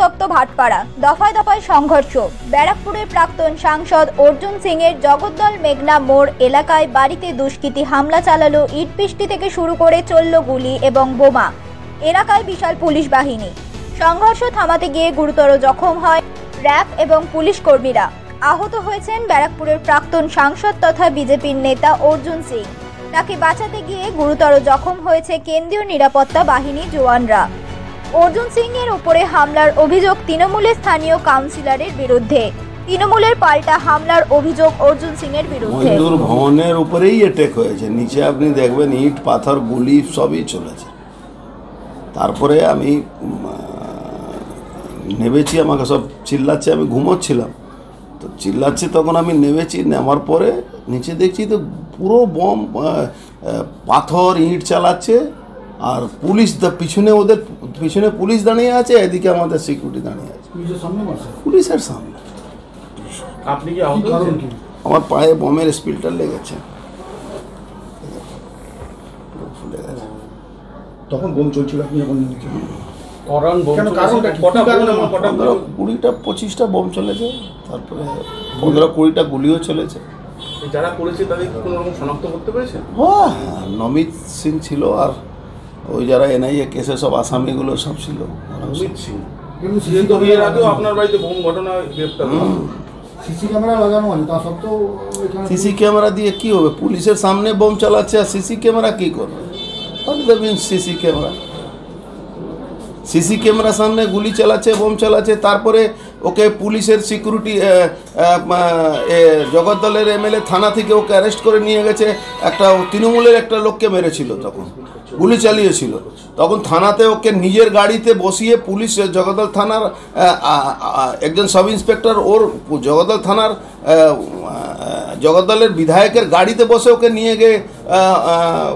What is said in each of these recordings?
উত্তপ্ত ভাটপাড়া, দফায় দফায় সংঘর্ষ। ব্যারাকপুরের প্রাক্তন সাংসদ অর্জুন সিং এর জগদ্দল মেঘনা মোড় এলাকায় বাড়িতে দুষ্কৃতী হামলা চালালো। ইটপিষ্টি থেকে শুরু করে চলল গুলি এবং বোমা। এলাকায় বিশাল পুলিশ বাহিনী। সংঘর্ষ থামাতে গিয়ে গুরুতর জখম হয় র্যাব এবং পুলিশ কর্মীরা। আহত হয়েছেন ব্যারাকপুরের প্রাক্তন সাংসদ তথা বিজেপির নেতা অর্জুন সিং। তাকে বাঁচাতে গিয়ে গুরুতর জখম হয়েছে কেন্দ্রীয় নিরাপত্তা বাহিনী জওয়ানরা। অর্জুন সিং এর উপরে হামলার অভিযোগ তৃণমূলের স্থানীয় কাউন্সিলরের বিরুদ্ধে। তৃণমূলের পাল্টা হামলার অভিযোগ অর্জুন সিং এর বিরুদ্ধে। মজদুর ভবনের উপরেই অ্যাটাক হয়েছে, নিচে আপনি দেখবেন ইট পাথর গুলি সবই চলেছে। তারপরে আমি নেমেছি, আমাকে সব চিল্লাচ্ছে, আমি ঘুমোচ্ছিলাম তো চিল্লাচ্ছে, তখন আমি নেমেছি। নেওয়ার পরে নিচে দেখছি তো পুরো বম, পাথর ইট চালাচ্ছে। আর পুলিশ পিছনে, ওদের পিছনে পুলিশ দাঁড়িয়ে আছে, এদিকে আমাদের সিকিউরিটি দাঁড়িয়ে আছে পুলিশের সামনে। আপনি কি আহত হয়েছেন? আমার পায়ে বোমের স্পিলটা লেগেছে। তখন বোম চলছিল, আপনি যখন নিচে? কারণ 20-25টা বোম চলেছে, তারপরে 15-20টা গুলিও চলেছে। যারা করেছে তাদের কোনো রকম শনাক্ত করতে পেরেছেন? হ্যাঁ, নমিত সিং ছিল, আর ওই যারা এনআইএ কেসে সব আসামিগুলো সব ছিল। নমিত সিং কিন্তু এর আগেও আপনার বাড়িতে বোম ঘটনা গ্রেপ্তার। সিসি ক্যামেরা লাগানো আছে, তা সত্ত্বেও সিসি ক্যামেরা দিয়ে কি হবে? পুলিশের সামনে বোম চালাচ্ছে, আর সিসি ক্যামেরা কি করবে? সিসি ক্যামেরা, সিসি ক্যামেরার সামনে গুলি চালাচ্ছে, বোম চালাচ্ছে। তারপরে ওকে পুলিশের সিকিউরিটি, জগদ্দলের এমএলএ থানা থেকে ওকে অ্যারেস্ট করে নিয়ে গেছে। একটা তৃণমূলের একটা লোককে মেরেছিল, তখন গুলি চালিয়েছিল। তখন থানাতে ওকে নিজের গাড়িতে বসিয়ে পুলিশ, জগদ্দল থানার একজন সাব ইন্সপেক্টর, ওর জগদ্দল থানার জগদ্দলের বিধায়কের গাড়িতে বসে ওকে নিয়ে গিয়ে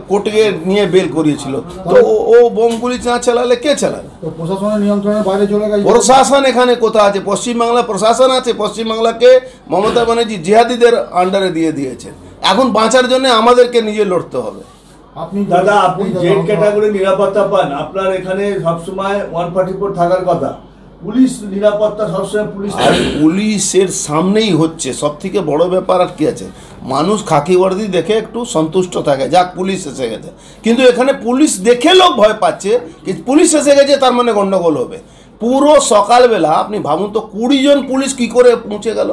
কোর্টে নিয়ে বেল করিয়েছিল। তো ও বোমগুলি না চালালে কে চালাবে? প্রশাসনের নিয়ন্ত্রণের বাইরে চলে গেছে। প্রশাসন এখানে কোথা আছে? পশ্চিমবাংলা প্রশাসন আছে। পশ্চিমবাংলাকে মমতা ব্যানার্জি জিহাদিদের আন্ডারে দিয়ে দিয়েছেন। এখন বাঁচার জন্য আমাদেরকে নিজে লড়তে হবে। দাদা, আপনি জেড ক্যাটাগরি নিরাপত্তা পান, আপনার এখানে সবসময় 144 থাকার কথা। পুলিশ নিরাপত্তা সবসময় পুলিশের সামনেই হচ্ছে। সব থেকে বড় ব্যাপার আর কি আছে? মানুষ খাকি বর্দি দেখে একটু সন্তুষ্ট থাকে, যাক পুলিশ এসে গেছে। কিন্তু এখানে পুলিশ দেখে লোক ভয় পাচ্ছে কি পুলিশ এসে গেছে তার মানে গন্ডগোল হবে। পুরো সকালবেলা আপনি ভাবুন তো 20 জন পুলিশ কি করে পৌঁছে গেল?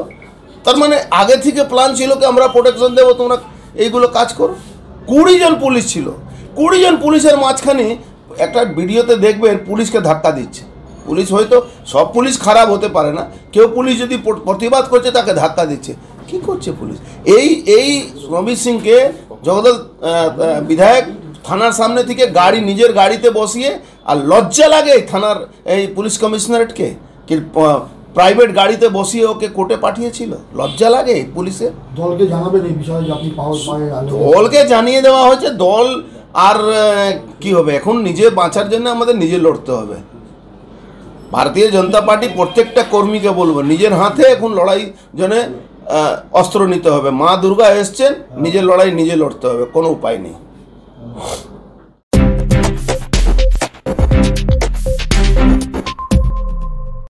তার মানে আগে থেকে প্ল্যান ছিল কি আমরা প্রোটেকশন দেবো, তোমরা এইগুলো কাজ করো। 20 জন পুলিশ ছিল। 20 জন পুলিশের মাঝখানে একটা ভিডিওতে দেখবেন পুলিশকে ধাক্কা দিচ্ছে। পুলিশ হয়তো সব পুলিশ খারাপ হতে পারে না, কেউ পুলিশ যদি প্রতিবাদ করছে তাকে ধাক্কা দিচ্ছে। কি করছে পুলিশ? এই নমিত সিংকে জগদ্দল বিধায়ক থানার সামনে থেকে গাড়ি, নিজের গাড়িতে বসিয়ে, আর লজ্জা লাগে থানার এই পুলিশ কমিশনারেটকে কি প্রাইভেট গাড়িতে বসিয়ে ওকে কোর্টে পাঠিয়েছিল? লজ্জা লাগে পুলিশের। দলকে জানাবেন এই বিষয়ে, আপনি দলকে জানিয়ে দেওয়া হয়েছে। দল আর কি হবে? এখন নিজে বাঁচার জন্য আমাদের নিজে লড়তে হবে। ভারতীয় জনতা পার্টি প্রত্যেকটা কর্মীকে বলবো, নিজের হাতে এখন লড়াই জন্য অস্ত্র নিতে হবে। মা দুর্গা এসছেন, নিজের লড়াই নিজে লড়তে হবে, কোনো উপায় নেই।